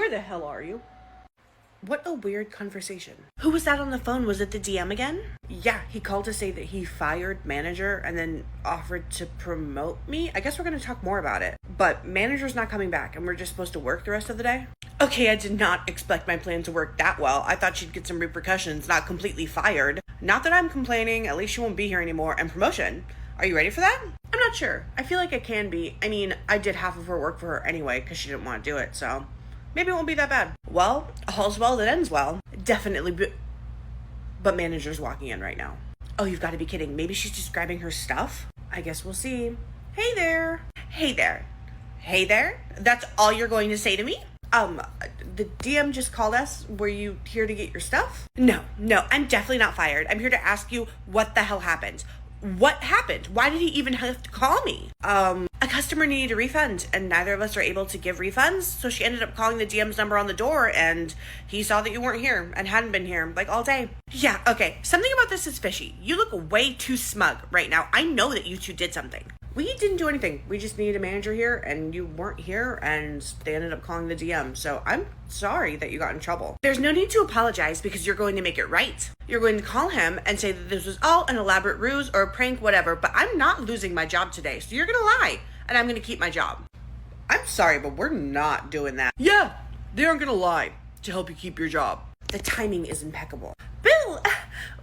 Where the hell are you? What a weird conversation. Who was that on the phone? Was it the DM again? Yeah, he called to say that he fired manager and then offered to promote me. I guess we're going to talk more about it. But manager's not coming back and we're just supposed to work the rest of the day? Okay, I did not expect my plan to work that well. I thought she'd get some repercussions, not completely fired. Not that I'm complaining, at least she won't be here anymore. And promotion. Are you ready for that? I'm not sure. I feel like I can be. I mean, I did half of her work for her anyway because she didn't want to do it, so maybe it won't be that bad. Well, all's well that ends well. Definitely, but manager's walking in right now. Oh, you've got to be kidding. Maybe she's just grabbing her stuff? I guess we'll see. Hey there. Hey there. Hey there? That's all you're going to say to me? The DM just called us. Were you here to get your stuff? No, I'm definitely not fired. I'm here to ask you what the hell happened. What happened? Why did he even have to call me? A customer needed a refund and neither of us are able to give refunds. So she ended up calling the DM's number on the door and he saw that you weren't here and hadn't been here like all day. Yeah, okay. Something about this is fishy. You look way too smug right now. I know that you two did something. We didn't do anything. We just needed a manager here and you weren't here and they ended up calling the DM. So I'm sorry that you got in trouble. There's no need to apologize because you're going to make it right. You're going to call him and say that this was all an elaborate ruse or a prank, whatever, but I'm not losing my job today. So you're going to lie and I'm going to keep my job. I'm sorry, but we're not doing that. Yeah, they aren't going to lie to help you keep your job. The timing is impeccable. Bill,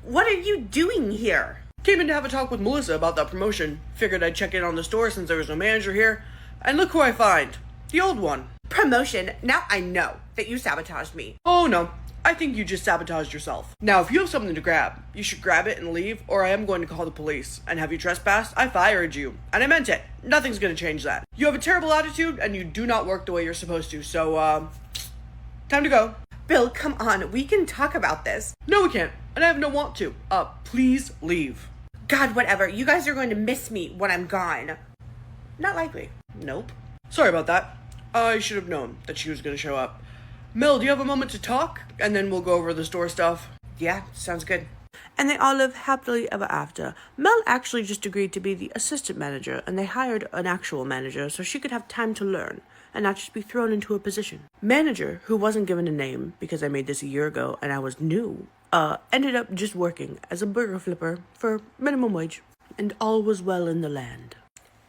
what are you doing here? Came in to have a talk with Melissa about that promotion. Figured I'd check in on the store since there was no manager here. And look who I find. The old one. Promotion? Now I know that you sabotaged me. Oh no, I think you just sabotaged yourself. Now if you have something to grab, you should grab it and leave or I am going to call the police. And have you trespassed? I fired you. And I meant it. Nothing's going to change that. You have a terrible attitude and you do not work the way you're supposed to. So, time to go. Bill, come on. We can talk about this. No, we can't. And I have no want to. Please leave. God, whatever. You guys are going to miss me when I'm gone. Not likely. Nope. Sorry about that. I should have known that she was going to show up. Mel, do you have a moment to talk? And then we'll go over the store stuff. Yeah, sounds good. And they all live happily ever after. Mel actually just agreed to be the assistant manager, and they hired an actual manager so she could have time to learn and not just be thrown into a position. Manager, who wasn't given a name because I made this a year ago and I was new, ended up just working as a burger flipper for minimum wage. And all was well in the land.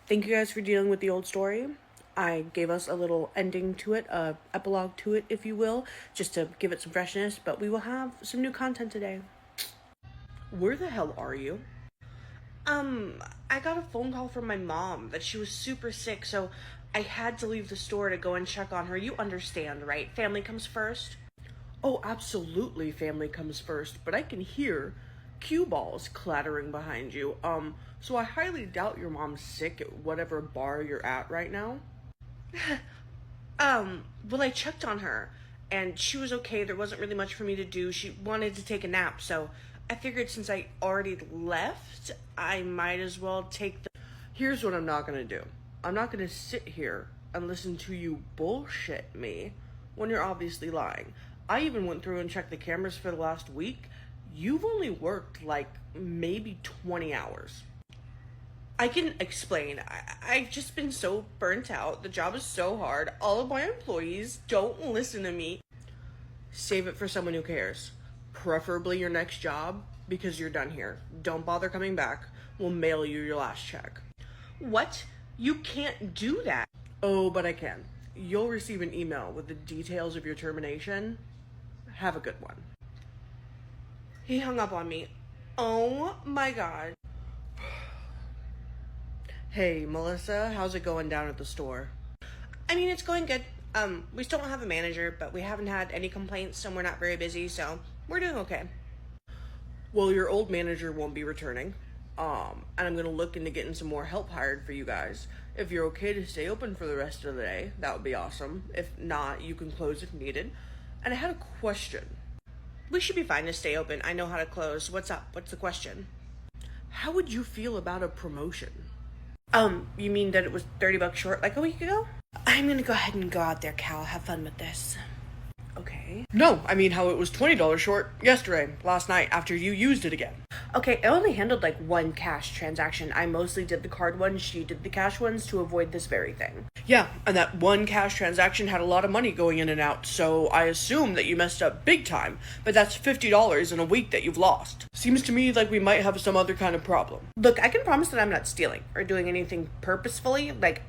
Thank you guys for dealing with the old story. I gave us a little ending to it, epilogue to it, if you will, just to give it some freshness, but we will have some new content today. Where the hell are you? I got a phone call from my mom that she was super sick, so I had to leave the store to go and check on her. You understand, right? Family comes first. Oh, absolutely family comes first, but I can hear cue balls clattering behind you. So I highly doubt your mom's sick at whatever bar you're at right now. Well, I checked on her and she was okay. There wasn't really much for me to do. She wanted to take a nap, so I figured since I already left, I might as well take the... Here's what I'm not gonna do. I'm not gonna sit here and listen to you bullshit me when you're obviously lying. I even went through and checked the cameras for the last week. You've only worked like maybe 20 hours. I can explain. I've just been so burnt out. The job is so hard. All of my employees don't listen to me. Save it for someone who cares. Preferably your next job, because you're done here. Don't bother coming back. We'll mail you your last check. What? You can't do that. Oh, but I can. You'll receive an email with the details of your termination. Have a good one. He hung up on me. Oh my God. Hey, Melissa, how's it going down at the store? I mean, it's going good. We still don't have a manager, but we haven't had any complaints and we're not very busy, so we're doing okay. Well, your old manager won't be returning. And I'm gonna look into getting some more help hired for you guys. If you're okay to stay open for the rest of the day, that would be awesome. If not, you can close if needed. And I had a question. We should be fine to stay open. I know how to close. What's up? What's the question? How would you feel about a promotion? You mean that it was $30 short like a week ago? I'm gonna go ahead and go out there, Cal. Have fun with this. Okay. No, I mean how it was $20 short yesterday, last night, after you used it again. Okay, I only handled like one cash transaction. I mostly did the card ones, she did the cash ones to avoid this very thing. Yeah, and that one cash transaction had a lot of money going in and out, so I assume that you messed up big time, but that's $50 in a week that you've lost. Seems to me like we might have some other kind of problem. Look, I can promise that I'm not stealing or doing anything purposefully. Like,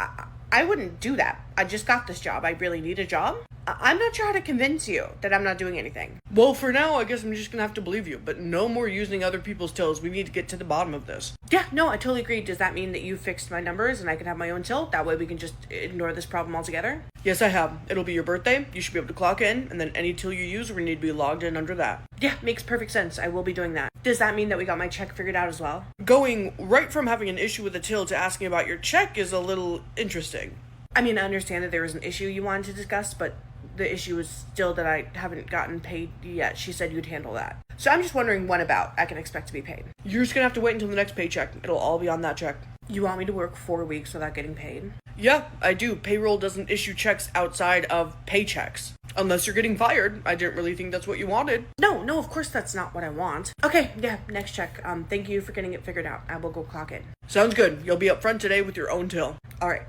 I wouldn't do that. I just got this job. I really need a job. I'm not sure how to convince you that I'm not doing anything. Well, for now, I guess I'm just gonna have to believe you, but no more using other people's tills. We need to get to the bottom of this. Yeah, no, I totally agree. Does that mean that you fixed my numbers and I can have my own till? That way we can just ignore this problem altogether? Yes, I have. It'll be your birthday. You should be able to clock in, and then any till you use, we need to be logged in under that. Yeah, makes perfect sense. I will be doing that. Does that mean that we got my check figured out as well? Going right from having an issue with a till to asking about your check is a little interesting. I mean, I understand that there was an issue you wanted to discuss, but the issue is still that I haven't gotten paid yet. She said you'd handle that. So I'm just wondering when about I can expect to be paid. You're just gonna have to wait until the next paycheck. It'll all be on that check. You want me to work 4 weeks without getting paid? Yeah, I do. Payroll doesn't issue checks outside of paychecks. Unless you're getting fired. I didn't really think that's what you wanted. No, of course that's not what I want. Okay, yeah, next check. Thank you for getting it figured out. I will go clock in. Sounds good. You'll be up front today with your own till. All right.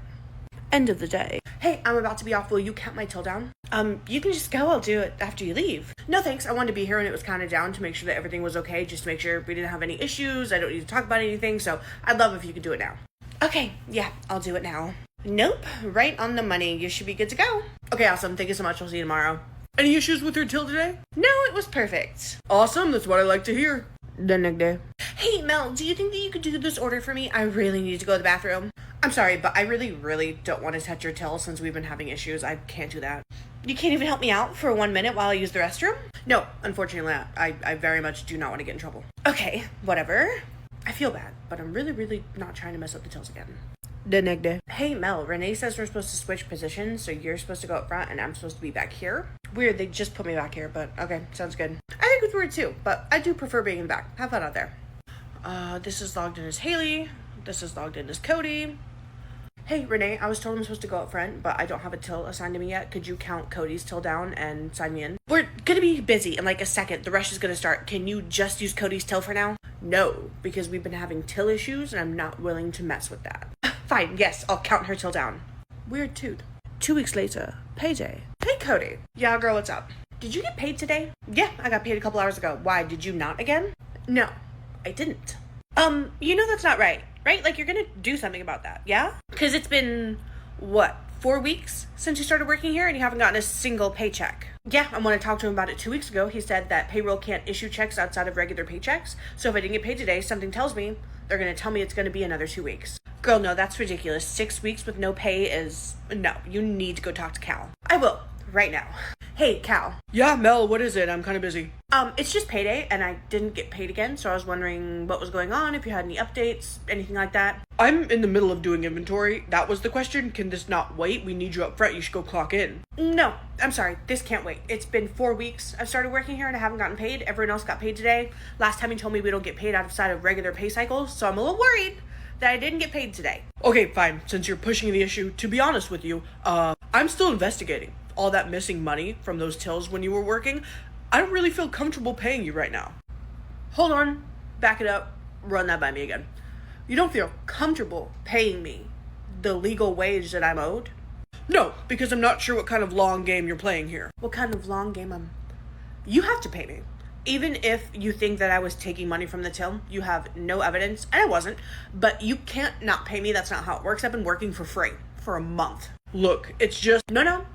End of the day. Hey, I'm about to be off. Will you count my till down? You can just go. I'll do it after you leave. No, thanks. I wanted to be here when it was counted down to make sure that everything was okay, just to make sure we didn't have any issues. I don't need to talk about anything, so I'd love if you could do it now. Okay, yeah, I'll do it now. Nope, right on the money. You should be good to go. Okay, awesome. Thank you so much. I'll see you tomorrow. Any issues with your till today? No, it was perfect. Awesome. That's what I like to hear. The next day. Hey, Mel, do you think that you could do this order for me? I really need to go to the bathroom. I'm sorry, but I really don't want to touch your till since we've been having issues. I can't do that. You can't even help me out for 1 minute while I use the restroom? No, unfortunately not. I very much do not want to get in trouble. Okay, whatever. I feel bad, but I'm really not trying to mess up the tills again. The next day. Hey, Mel, Renee says we're supposed to switch positions, so you're supposed to go up front and I'm supposed to be back here. Weird, they just put me back here, but okay, sounds good. I think it's weird too, but I do prefer being in the back. Have fun out there. This is logged in as Haley. This is logged in as Cody. Hey, Renee, I was told I'm supposed to go up front, but I don't have a till assigned to me yet. Could you count Cody's till down and sign me in? We're gonna be busy in like a second. The rush is gonna start. Can you just use Cody's till for now? No, because we've been having till issues and I'm not willing to mess with that. Fine, yes, I'll count her till down. Weird tooth. 2 weeks later, payday. Hey, Cody. Yeah, girl, what's up? Did you get paid today? Yeah, I got paid a couple hours ago. Why, did you not again? No, I didn't. You know that's not right? Like, you're gonna do something about that, yeah? Because it's been, 4 weeks since you started working here and you haven't gotten a single paycheck. Yeah, and when I talked to him about it 2 weeks ago, he said that payroll can't issue checks outside of regular paychecks. So if I didn't get paid today, something tells me they're gonna tell me it's gonna be another 2 weeks. Girl, no, that's ridiculous. 6 weeks with no pay is... No, you need to go talk to Cal. I will, right now. Hey, Cal. Yeah, Mel, what is it? I'm kind of busy. It's just payday, and I didn't get paid again, so I was wondering what was going on, if you had any updates, anything like that. I'm in the middle of doing inventory. That was the question. Can this not wait? We need you up front. You should go clock in. No, I'm sorry. This can't wait. It's been 4 weeks. I've started working here, and I haven't gotten paid. Everyone else got paid today. Last time he told me we don't get paid outside of regular pay cycles, so I'm a little worried that I didn't get paid today. Okay, fine. Since you're pushing the issue, to be honest with you, I'm still investigating all that missing money from those tills when you were working. I don't really feel comfortable paying you right now. Hold on. Back it up. Run that by me again. You don't feel comfortable paying me the legal wage that I'm owed? No, because I'm not sure what kind of long game you're playing here. What kind of long game You have to pay me. Even if you think that I was taking money from the till, you have no evidence, and I wasn't, but you can't not pay me. That's not how it works. I've been working for free for a month. Look, it's just... No.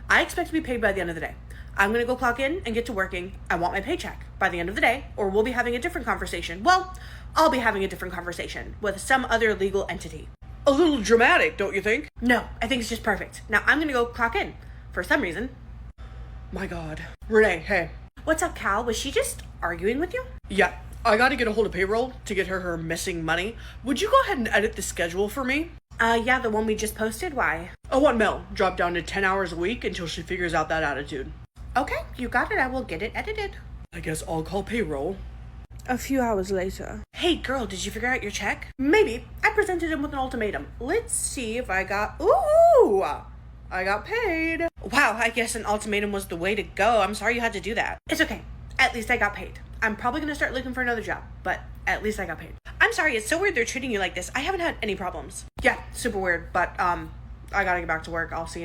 I expect to be paid by the end of the day. I'm gonna go clock in and get to working. I want my paycheck by the end of the day, or we'll be having a different conversation. Well, I'll be having a different conversation with some other legal entity. A little dramatic, don't you think? No, I think it's just perfect. Now I'm gonna go clock in, for some reason. My God. Renee, hey. What's up, Cal? Was she just arguing with you? Yeah, I gotta get a hold of payroll to get her missing money. Would you go ahead and edit the schedule for me? Yeah, the one we just posted. Why? I want Mel dropped down to 10 hours a week until she figures out that attitude. Okay, you got it. I will get it edited. I guess I'll call payroll. A few hours later. Hey, girl, did you figure out your check? Maybe. I presented him with an ultimatum. Let's see if I got... Ooh! I got paid. Wow, I guess an ultimatum was the way to go. I'm sorry you had to do that. It's okay. At least I got paid. I'm probably gonna start looking for another job, but at least I got paid. I'm sorry, it's so weird they're treating you like this. I haven't had any problems. Yeah, super weird, but I gotta get back to work. I'll see you in a minute.